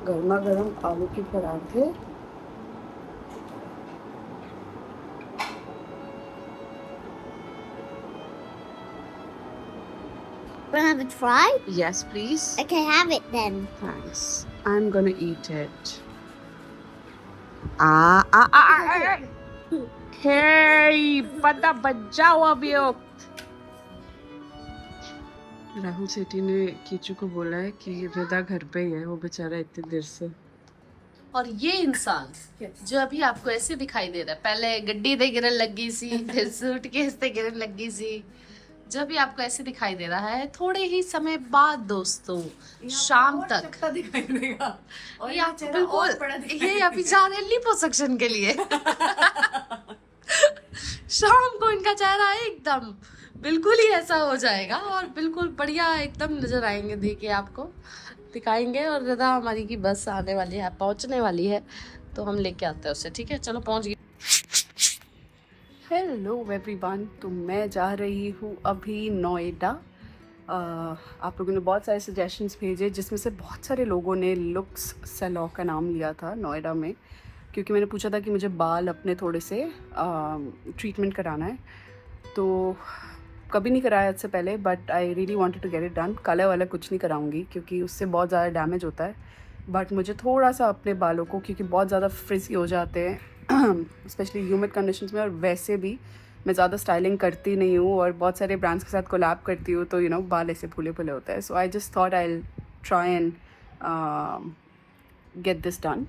गर्मा गर्म आलू के पराठे। Wanna have a try? Yes, please. Okay, have it then. Thanks. I'm gonna eat it. Hey, पता बचाओ अभी। राहुल सेठी ने कीचू को बोला है कि रिदा घर पे ही है, वो बेचारा इतनी देर से। और ये इंसान जो अभी आपको ऐसे दिखाई दे रहा है, पहले गड्डी ते गिरन लगी सी, फिर सूटकेस ते गिरन लगी सी, जब भी आपको ऐसे दिखाई दे रहा है, थोड़े ही समय बाद दोस्तों शाम तक दिखाई देगा और ये आपको बिल्कुल ये अभी जा रहे हैं लिपोसक्शन के लिए। शाम को इनका चेहरा एकदम बिल्कुल ही ऐसा हो जाएगा और बिल्कुल बढ़िया एकदम नजर आएंगे, देखिए आपको दिखाएंगे। और रिदा हमारी की बस आने वाली है, पहुंचने वाली है, तो हम लेके आते हैं उसे। ठीक है, चलो पहुंच गए। हेलो एवरीवन, तो मैं जा रही हूँ अभी नोएडा। आप लोगों ने बहुत सारे सजेशंस भेजे, जिसमें से बहुत सारे लोगों ने लुक्स सैलॉन का नाम लिया था नोएडा में, क्योंकि मैंने पूछा था कि मुझे बाल अपने थोड़े से ट्रीटमेंट कराना है। तो कभी नहीं कराया इससे पहले, but I really wanted to get it done. Colour वाला कुछ नहीं कराऊंगी क्योंकि उससे बहुत ज़्यादा डैमेज होता है, बट मुझे थोड़ा सा अपने बालों को, क्योंकि बहुत ज़्यादा फ्रिजी हो जाते हैं स्पेशली ह्यूमिड कंडीशंस में, और वैसे भी मैं ज़्यादा स्टाइलिंग करती नहीं हूँ और बहुत सारे ब्रांड्स के साथ कोलैब करती हूँ, तो बाल ऐसे फूले फूले होते हैं। So I just thought I try and get this done.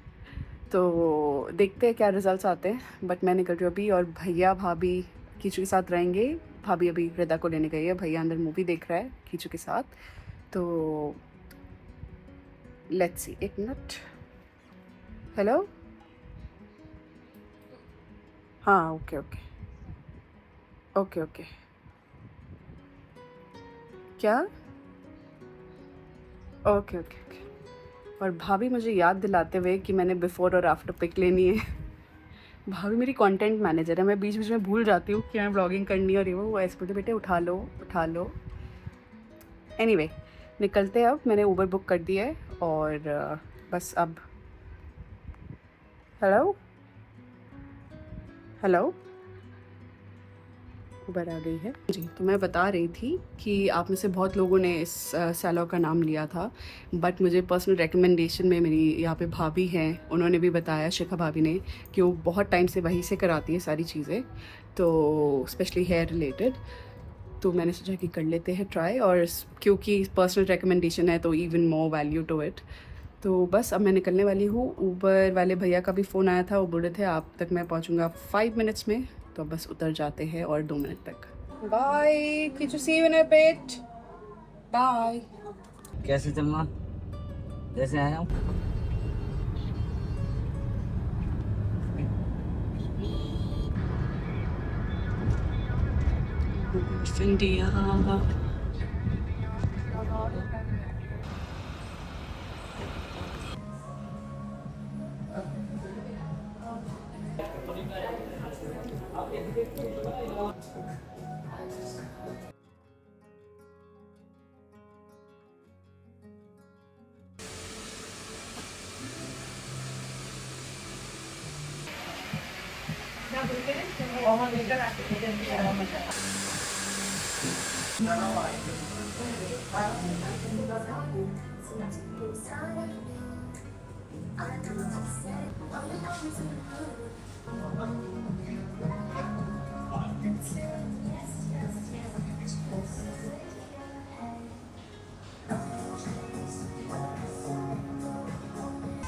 तो देखते हैं क्या रिजल्ट्स आते हैं, बट मैं निकल रही हूँ अभी। और भैया भाभी कीचू के साथ रहेंगे। भाभी अभी रिदा को लेने गई है, भैया अंदर मूवी देख रहा है कीचू के साथ। तो लेट्स सी, एक मिनट। हेलो, हाँ, ओके ओके ओके ओके। क्या? Okay okay okay. और भाभी मुझे याद दिलाते हुए कि मैंने बिफ़ोर और आफ्टर पिक लेनी है। भाभी मेरी कंटेंट मैनेजर है, मैं बीच बीच में भूल जाती हूँ कि मैं ब्लॉगिंग करनी है, और ये वो ऐसे बोलते बेटे उठा लो उठा लो। एनीवे, निकलते हैं अब। मैंने ऊबर बुक कर दिया है और बस अब। हेलो हेलो, ऊबर आ गई है जी। तो मैं बता रही थी कि आप में से बहुत लोगों ने इस सैलॉन का नाम लिया था, बट मुझे पर्सनल रिकमेंडेशन में मेरी यहाँ पे भाभी हैं, उन्होंने भी बताया, शिखा भाभी ने, कि वो बहुत टाइम से वहीं से कराती है सारी चीज़ें, तो स्पेशली हेयर रिलेटेड। तो मैंने सोचा कि कर लेते हैं ट्राई, और क्योंकि पर्सनल रिकमेंडेशन है तो even more value to it. तो बस अब मैं निकलने वाली हूँ। ऊबर वाले भैया का भी फ़ोन आया था, वो बोल रहे थे आप तक मैं पहुँचूँगा 5 मिनट्स में, तो बस उतर जाते हैं और 2 मिनट तक। बाय, कुछ see you in a bit, bye. कैसे चलना, जैसे आया हूँ। इंडिया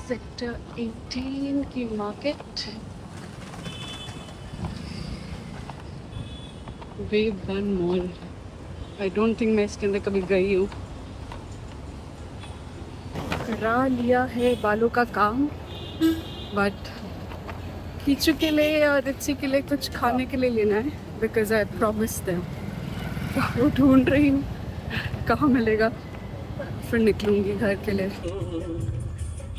सेक्टर 18 की market, Wave One mall. I don't think मैं इसके अंदर कभी गई हूँ। करा लिया है बालों का काम, बट कीचू के लिए और रित्सी के लिए कुछ खाने के लिए लेना है, बिकॉज आई प्रॉमिस देम। वो ढूंढ रही हूँ कहाँ मिलेगा, फिर निकलूंगी घर के लिए।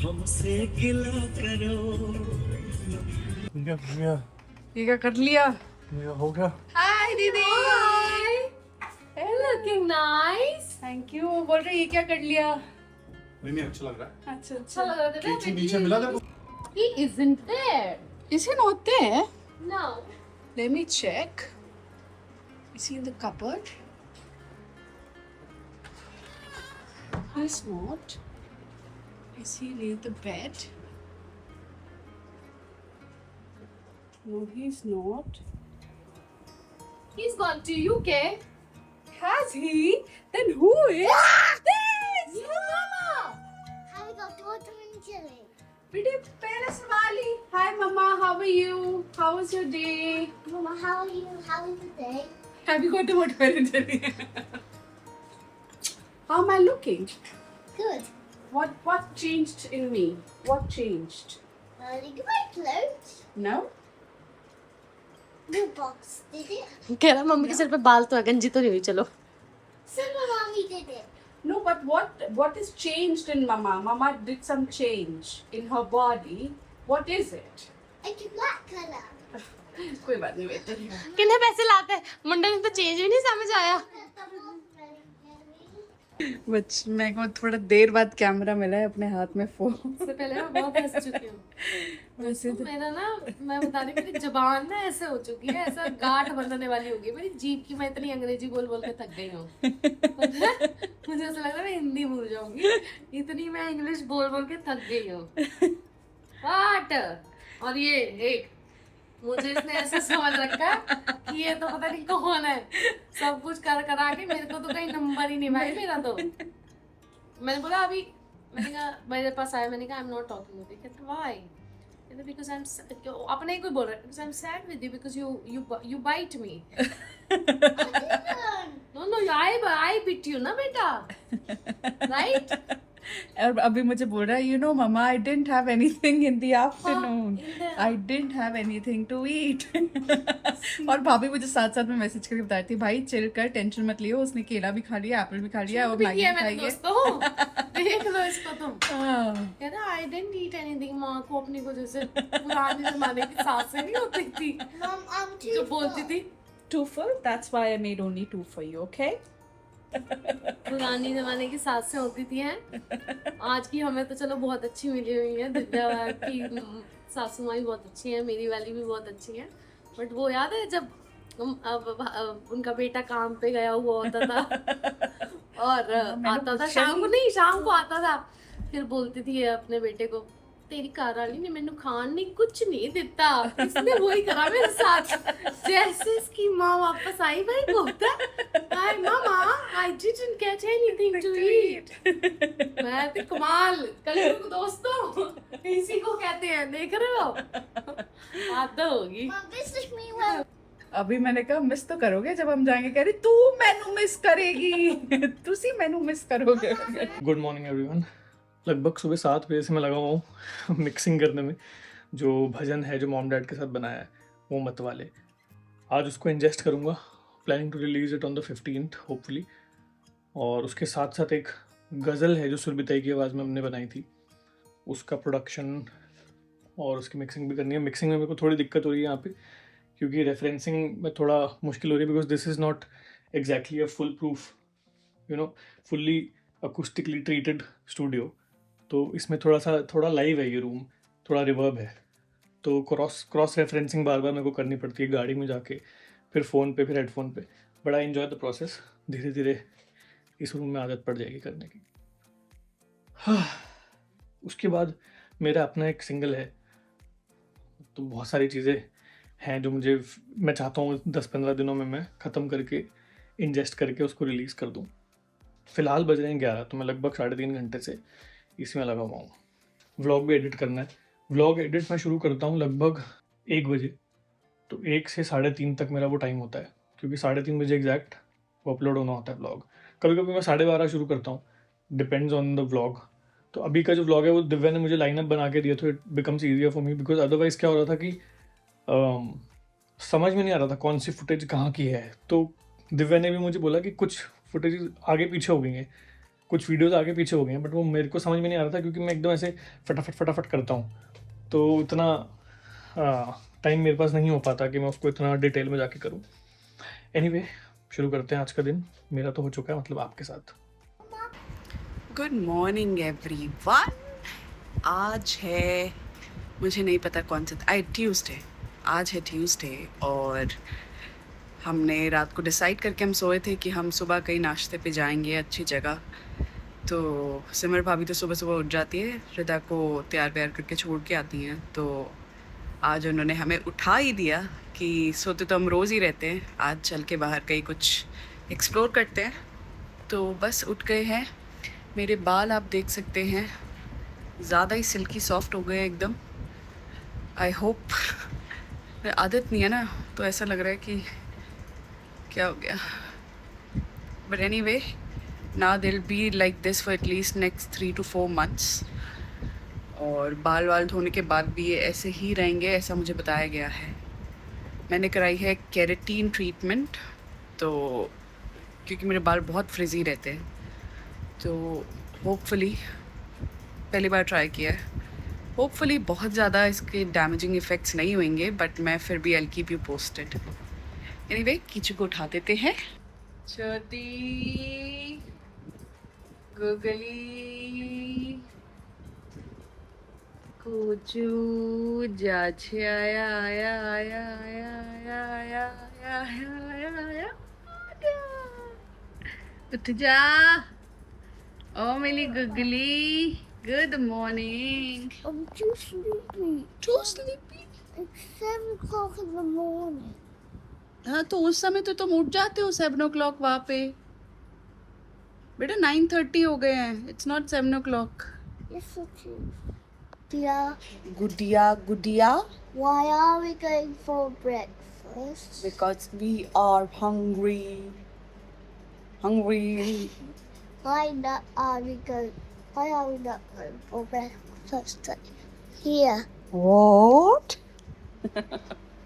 हमसे गिला करो। ये क्या कर लिया? ये हो गया। हाय दीदी, हाय, लुकिंग नाइस। Thank you. बोल रही ये क्या कर लिया? नहीं अच्छा लग रहा है। अच्छा अच्छा लग रहा था नीचे नीचे मिला देखो। He isn't there. Is he not there? No. Let me check. Is he in the cupboard? He's not. Is he near the bed? No, he's not. He's gone to UK. Has he? Then who is this? You mama. How we got water and chili? बेटे पहले सवाली. Hi mama, how are you? How was your day? Mama, how are you? How was the day? Have you got a watermelon? How am I looking? Good. What changed in me? What changed? Did you wear clothes? No? Your box did it. कह रहा mummy के सिर पे बाल तो है, गंजी तो नहीं हुई, चलो. Super mommy did it. No, but what is changed in Mama? Mama did some change in her body. What is it? It's a black color. कोई बात नहीं बेटे. कितने पैसे लाते हैं मुंडे ने तो चेंज ही नहीं समझ आया. बच मेरे को थोड़ा देर बाद कैमरा मिला है अपने हाथ में फोन. इससे पहले मैं बहुत हंस चुकी हूँ. वैसे तो मेरा ना, मैं बता रही हूँ, मेरी जबान ना ऐसे हो चुकी है, ऐसा गांठ बंधने वाली हो गई मेरी जीभ की. मैं इतनी अंग्रेजी बोल बोल के थक गई हूँ. मुझे ऐसा लग रहा है मैं हिंदी भूल जाऊंगी, इतनी मैं इंग्लिश बोल बोल के थक गई हूँ. वाट. और ये एक मुझे इसने ऐसे समझ रखा कि ये तो पता नहीं कौन है. सब कुछ कर करा के मेरे को तो कहीं नंबर ही नहीं भाई मेरा तो. मैंने बोला अभी, मैंने कहा मेरे पास आया, मैंने कहा I am not talking with you. कहते व्हाई? Because I'm अपने ही कोई बोल रहा है, because I'm sad with you because you bite me. No, I bit you ना बेटा, right? और अभी मुझे बोल रहा है you know mama I didn't have anything in the afternoon. I didn't have anything to eat. और भाभी मुझे साथ साथ में मैसेज करके बता रही थी भाई चिल कर, टेंशन मत लियो, उसने केला भी खा लिया, एप्पल भी खा लिया और मैगी भी खाई है. दोस्तों देख लो इसको तुम. हाँ. कहता I didn't eat anything. माँ को अपनी को जैसे पुराने जमाने की सासें नहीं होती थी Mom, I'm too जो बोलती full. थी. 2 full? That's why I made only 2 for you, okay? पुरानी जमाने की सासें होती थी हैं. आज की हमें तो चलो बहुत अच्छी मिली हुई है. दिव्या की सासू माँ भी बहुत अच्छी है, मेरी वाली भी बहुत अच्छी है. बट वो याद है जब अब उनका बेटा काम पे गया हुआ होता था और आता था शाम को, नहीं शाम को आता था, फिर बोलती थी अपने बेटे को तेरी घर वाली ने मैनू खान नहीं कुछ नहीं दिता. इसने वही करा मेरे साथ. जैसे इसकी माँ वापस आई भाई बोलता hi mama I didn't get anything to eat. मैं तो कमाल कलयुग दोस्तों इसी को कहते हैं. देख रहे हो आदत होगी. Mom, this is me well. अभी मैंने कहा मिस तो करोगे जब हम जाएंगे, कह रही तू मैनू मिस करेगी. तुसी मैनू मिस करोगे. Good morning everyone. लगभग सुबह 7 बजे से मैं लगा हुआ हूँ मिक्सिंग करने में. जो भजन है जो मॉम डैड के साथ बनाया है वो मत वाले, आज उसको इंजेस्ट करूँगा. Planning to release it on the 15th hopefully. और उसके साथ साथ एक गज़ल है जो सुरभिताई की आवाज़ में हमने बनाई थी, उसका प्रोडक्शन और उसकी मिक्सिंग भी करनी है. मिक्सिंग में मेरे को थोड़ी दिक्कत हो रही है यहाँ पे क्योंकि रेफरेंसिंग में थोड़ा मुश्किल हो रही है because this is not exactly a foolproof fully acoustically treated studio. तो इसमें थोड़ा लाइव है ये रूम, थोड़ा रिवर्ब है, तो क्रॉस रेफरेंसिंग बार बार मेरे को करनी पड़ती है गाड़ी में जाके, फिर फ़ोन पे, फिर हेडफोन पे. But I enjoy the process. धीरे धीरे इस रूम में आदत पड़ जाएगी करने की. हाँ. उसके बाद मेरा अपना एक सिंगल है, तो बहुत सारी चीज़ें हैं जो मैं चाहता हूँ 10-15 दिनों में मैं ख़त्म करके इंजेस्ट करके उसको रिलीज़ कर दूँ. फ़िलहाल बज रहे हैं 11, तो मैं लगभग 3.5 घंटे से इसमें लगा हुआ हूँ. व्लॉग भी एडिट करना है. व्लॉग एडिट मैं शुरू करता हूँ लगभग 1 बजे, तो 1 से 3:30 तक मेरा वो टाइम होता है क्योंकि 3:30 बजे एग्जैक्ट वो अपलोड होना होता है व्लॉग. कभी कभी मैं 12:30 शुरू करता हूँ, डिपेंड्स ऑन द व्लॉग. तो अभी का जो व्लॉग है वो दिव्या ने मुझे लाइनअप बना के दिया, तो it becomes easier for me because otherwise क्या हो रहा था कि समझ में नहीं आ रहा था कौन सी फुटेज कहाँ की है. तो दिव्या ने भी मुझे बोला कि कुछ फुटेज आगे पीछे हो गई हैं, कुछ वीडियोस आगे पीछे हो गए हैं, बट वो मेरे को समझ में नहीं आ रहा था क्योंकि मैं एकदम ऐसे फटाफट करता हूँ, तो इतना टाइम मेरे पास नहीं हो पाता कि मैं उसको इतना डिटेल में जाके करूँ. एनीवे, शुरू करते हैं आज का दिन. मेरा तो हो चुका है, मतलब आपके साथ. Good morning everyone. आज है, मुझे नहीं पता कौन सा, ट्यूसडे। आज है ट्यूसडे और हमने रात को डिसाइड करके हम सोए थे कि हम सुबह कहीं नाश्ते पे जाएंगे अच्छी जगह। तो सिमर भाभी तो सुबह सुबह उठ जाती है, हृदा को तैयार व्यार करके छोड़ के आती हैं। तो आज उन्होंने हमें उठा ही दिया कि सोते तो हम रोज़ ही रहते हैं, आज चल के बाहर कहीं कुछ एक्सप्लोर करते हैं। तो बस उठ गए हैं। मेरे बाल आप देख सकते हैं ज़्यादा ही सिल्की सॉफ्ट हो गए एकदम। आई होप, आदत नहीं है ना, तो ऐसा लग रहा है कि क्या हो गया। But anyway, now they'll be like this for at least next 3 to 4 months। और बाल वाल धोने के बाद भी ये ऐसे ही रहेंगे, ऐसा मुझे बताया गया है। मैंने कराई है केराटिन ट्रीटमेंट, तो क्योंकि मेरे बाल बहुत फ्रिजी रहते हैं, तो होपफुली, पहली बार ट्राई किया है, होपफुली बहुत ज़्यादा इसके डैमेजिंग इफ़ेक्ट्स नहीं होंगे, बट मैं फिर भी I'll keep you posted। Anyway, Kichu को उठा देते हैं। छोटी गुगली कुचू जाछे आया आया आया आया आया आया आया आया आया आया। उठ जा ओ मेरी googly, good morning. I'm too sleepy. Too sleepy? It's 7 o'clock in the morning. हाँ, तो उस समय तो तुम उठ जाते हो 7 o'clock वहाँ पे। बेटा 9:30 हो गए हैं, it's not 7 o'clock। Yes, it is. Dear, Gudiya Gudiya, why are we going for breakfast? because we are hungry। Hungry। Why are we not going for breakfast here? What?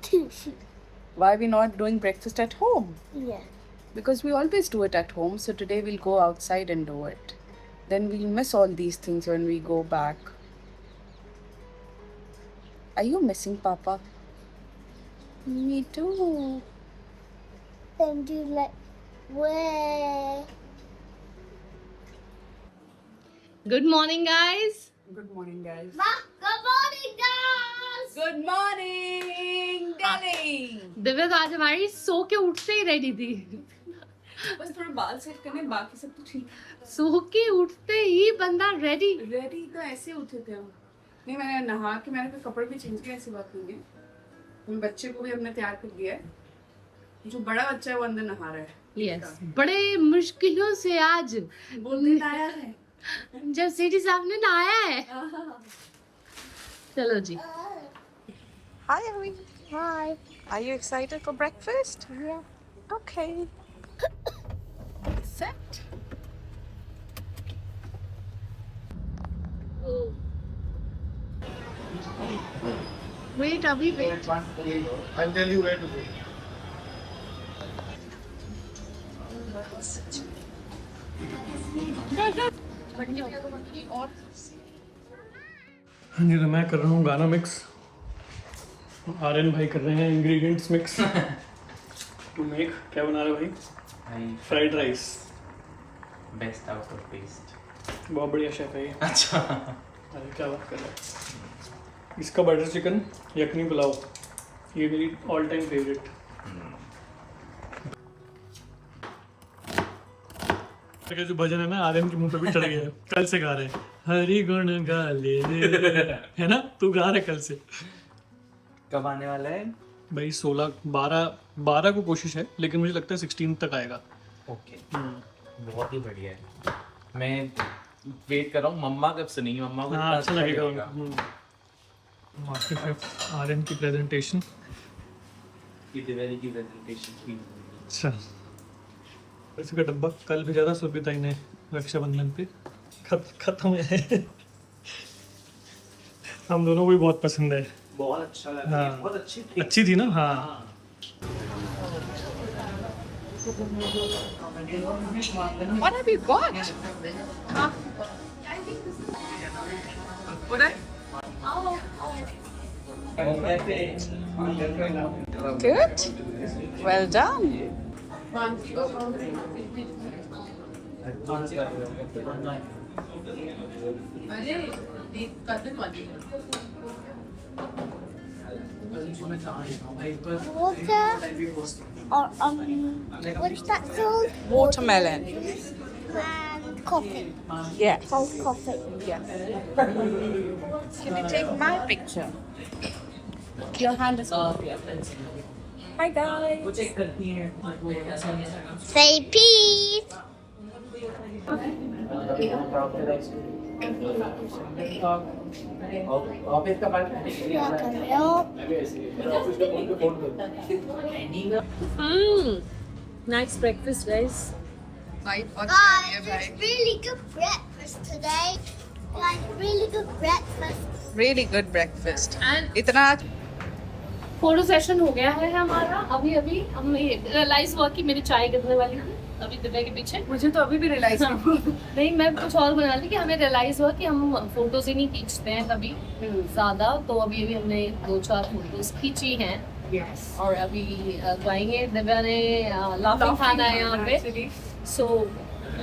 Tuesday. Why we not doing breakfast at home? Yeah. Because we always do it at home, so today we'll go outside and do it. Then we'll miss all these things when we go back. Are you missing Papa? Me too. Then do like where? Good morning guys. Good morning, guys. Good morning, guys. Good morning, Delhi. Divya तो आज हमारी सो के उठते ही ready थी। बस थोड़ा बाल set करने, बाकी सब तो ठीक। सो के उठते ही बंदा रेडी। रेडी तो ऐसे उठे थे हम। नहीं, मैंने नहा के, मैंने कोई कपड़े भी चेंज किया, ऐसी बात नहीं है। हम बच्चे को भी हमने तैयार कर दिया है। जो बड़ा बच्चा है वो अंदर नहा रहा है। यस, बड़े मुश्किलों से आज बोलने लाया है। जब सीटी साहब ने नहाया है। चलो जी। Hi, Ami. Hi. Are you excited for breakfast? Yeah. Okay. Set. Wait, Abhi, wait. I'll tell you where to go. हाँ जी, तो मैं कर रहा हूँ गाना मिक्स, आर्यन भाई कर रहे हैं इंग्रेडिएंट्स मिक्स टू मेक। क्या बना रहे भाई? Fried rice. Best out of paste. बहुत बढ़िया शेफ है ये। अच्छा, अरे क्या बात कर रहा है। इसका बटर चिकन यखनी पुलाव, ये मेरी ऑल टाइम फेवरेट। का जो भजन है ना, आर्यन के मुंह पे भी चढ़ गया है। कल से गा रहे हैं, हरि गुण गा ले है ना, तू गा रहे कल से। कब आने वाला है भाई 12 को कोशिश है, लेकिन मुझे लगता है 16 तक आएगा। ओके, बहुत ही बढ़िया है। मैं वेट कर रहा हूँ। मम्मा कब से नहीं, मम्मा को हाँ, अच्छा लगेगा। लगेगा। मास्टर शेफ आर्यन की प्रेजेंटेशन। की दिवाली की प्रेजेंटेशन की। अच्छा, वैसे का डब्बा कल भेजा था सुरभिताई ने रक्षाबंधन पे, खत्म है। हम दोनों को भी बहुत पसंद है। बहुत अच्छा लगा। हाँ, बहुत अच्छी थी। अच्छी थी ना। हाँ, What have you got? What? Good. Well done. अरे कदम वाली Water or what's that called? Watermelon. And coffee. Yes. Cold coffee. Yes. Can you take my picture? Your hand is up. Hi guys. Say peace. Nice breakfast, guys. Guys, Guys, it's really good breakfast today. Like really good breakfast. really good breakfast. And इतना photo session हो गया है हमारा। अभी अभी हमने realise हुआ कि मेरी चाय गिरने वाली थी अभी दिव्या के पीछे। मुझे तो अभी भी रियलाइज नहीं, मैं कुछ और बना ली कि हमें रियलाइज हुआ कि हम फोटोज ही नहीं खींचते हैं कभी ज्यादा, तो अभी अभी हमने 2-4 फोटोज खींची हैं। यस और अभी जाएंगे। दिव्या ने लाफिंग खाना है यहाँ पे, so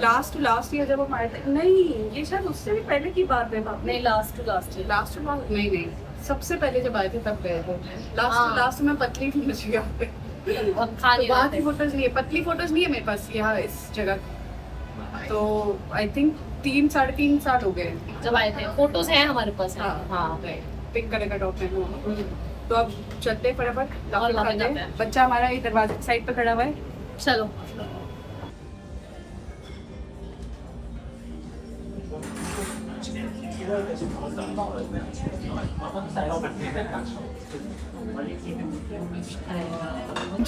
last to last year जब हम आए थे, नहीं ये शायद उससे भी पहले की बात है बाप। नहीं, last to last last to last नहीं सबसे पहले जब आए थे तब गए थे। लास्ट हाँ। टू लास्ट में पतली थी मुझे यहाँ पे। हम खा तो नहीं बात रहे की फोटोज नहीं है, पतली फोटोज नहीं है मेरे पास यहाँ इस जगह। तो आई थिंक 3-3.5 साल हो गए थे जब आए थे। फोटोज हैं हमारे पास। हाँ पिंक कलर का टॉप पहना। तो अब चलते फटाफट और लाफिंग लाफिंग खाते खाते हैं। हैं। बच्चा हमारा ये दरवाजे की साइड पे खड़ा हुआ है। चलो।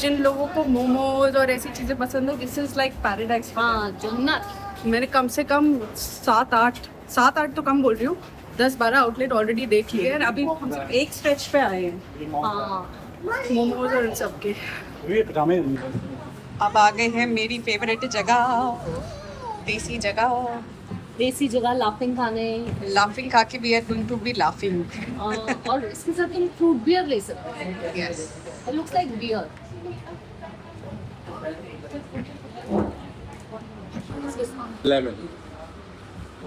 जिन लोगों को मोमोज और ऐसी चीजें पसंद है, दिस इज लाइक पैराडाइज। हाँ, जन्नत। मैंने कम से कम 7-8 तो कम बोल रही हूँ, 10-12 आउटलेट ऑलरेडी देख लिए हैं। अभी हम सिर्फ एक स्ट्रेच पे आए हैं हाँ, मोमोज और इन सब के। अब आ गए हैं मेरी फेवरेट जगह, देसी जगह। देसी जगह लाफिंग खाने। लाफिंग खा के we are going to be laughing. और इसके साथ तुम फ्रूट बियर ले सकते हो। Yes it looks like beer. Lemon.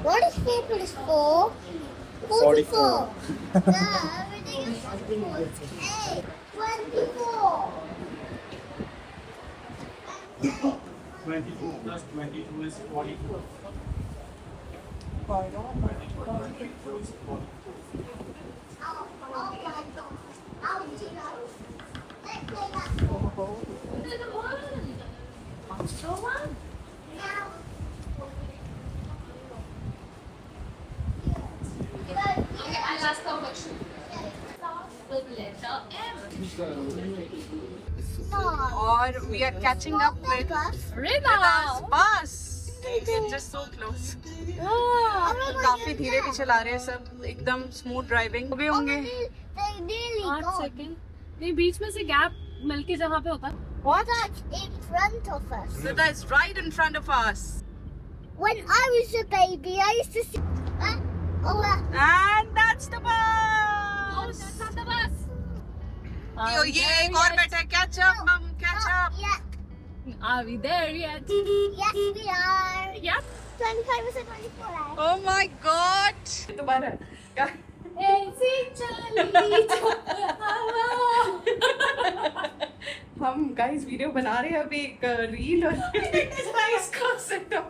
What is 4 plus 4? 44. No, everything is 8. 24. 22 plus 22 is 44. और we are catching up with bus. Just so close. काफी धीरे भी चला रहे हैं सब, एकदम स्मूथ ड्राइविंग हो गए होंगे। They nearly 8 gone. सेकंड। नहीं, बीच में से गैप मिलके जहाँ पे होता है। What? That's in front of us. So that's right in front of us. When I was a baby, I used to see. And that's the bus. यो ये एक और बैठा है, catch up mum, catch up. Yeah. Are we there yet? Yes, we are. Yep. 25% 24. Oh my god. दोबारा क्या? हम guys video बना रहे हैं अभी एक रील और इसका सेटअप।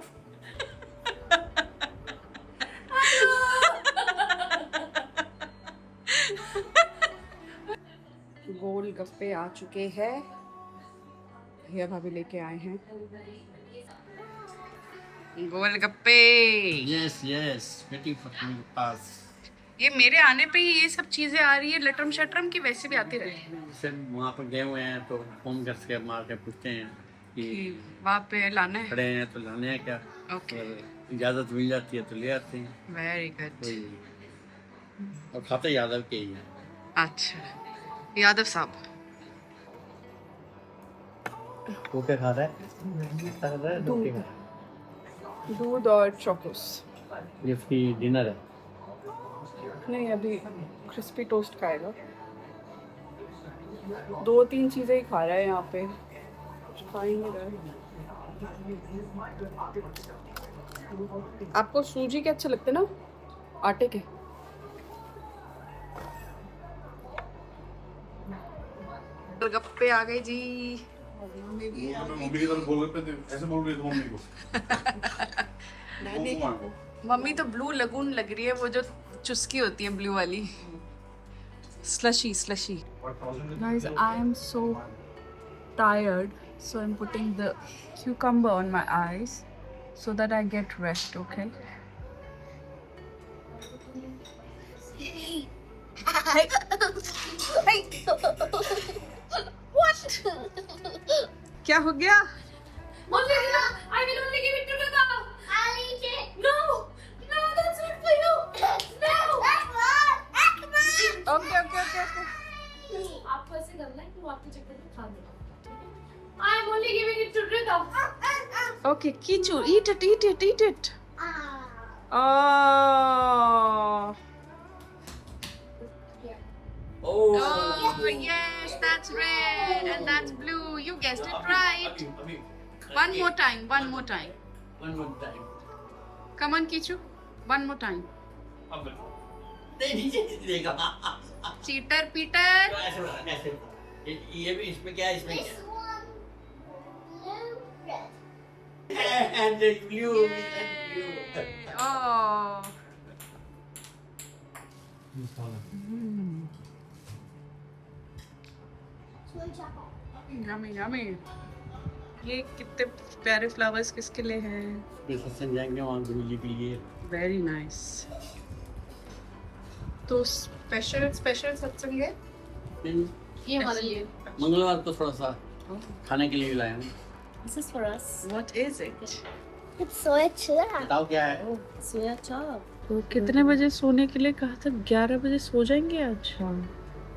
गोलगप्पे आ चुके हैं, भैया भाभी लेके आए हैं गोलगप्पे। Yes, yes. Waiting for me to pass. ये मेरे आने पे ही ये सब चीजें आ रही है, लटरम शटरम की वैसे भी आती रही जैसे वहाँ पर गए हुए हैं तो फोन करके मार के पूछते हैं कि वहाँ पे लाना है। खड़े हैं तो लाने हैं क्या। ओके और इजाज़त मिल जाती है तो ले आते हैं। Very good. और खाते यादव के ही हैं। अच्छा यादव साहब। वो क्या खा रहा है? दूध और चॉकोस। ये उसकी डिनर है। नहीं अभी क्रिस्पी टोस्ट खाएगा। 2-3 चीजें ही खा रहा है यहाँ पे, कुछ खा ही नहीं रहा है। आपको सूजी के अच्छे लगते ना, आटे के? गप्पे आ गए जी। मम्मी की तरफ बोल रहे थे, ऐसे बोल रही थी मम्मी को। नहीं, मम्मी तो ब्लू लगून लग रही है, वो जो चुस्की होती है ब्लू वाली। Slushy. Guys, I am so tired, so I'm putting the cucumber on my eyes so that I get rest, okay? Hey! What? क्या हो गया? I will only give it to Rita. I'll eat it. No, that's not for you. No. Okay. आपको ऐसे करना है कि वो आपके चक्कर में खा देगा। I am only giving it to Rita. Okay, Kichu, eat it. Oh, yes, that's red and that's blue. You guessed it right. One more time. One more time. Come on, Kichu. One more time. नहीं देगा। Cheater, Peter. ऐसे ये भी इसमें क्या है, इसमें This क्या one, blue, red. and the blue Oh. Soy chocolate. Yummy. ये कितने प्यारे फ्लावर्स किसके लिए हैं? सत्संग जाएंगे वहाँ गुरुजी के लिए। Very nice. तो स्पेशल सत्संग है? ये हमारे लिए। मंगलवार को थोड़ा सा खाने के लिए भी लाया हूँ। This is for us. What is it? It's soy chap. बताओ क्या है? Soya chop. तो कितने बजे सोने के लिए कहा था? 11 बजे सो जाएंगे आज? हाँ।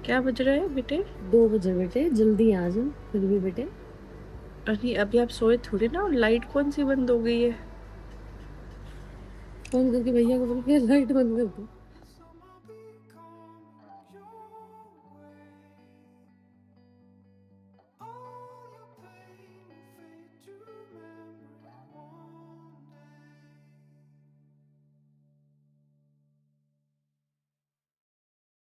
क्या बज रहा है बेटे? 2 बजे बेटे, जल्दी आ जाओ। फिर भी बेटे अरे अभी आप सोए थोड़ी ना, और लाइट कौन सी बंद हो गई है? फोन करके भैया को बोल के लाइट बंद कर दो।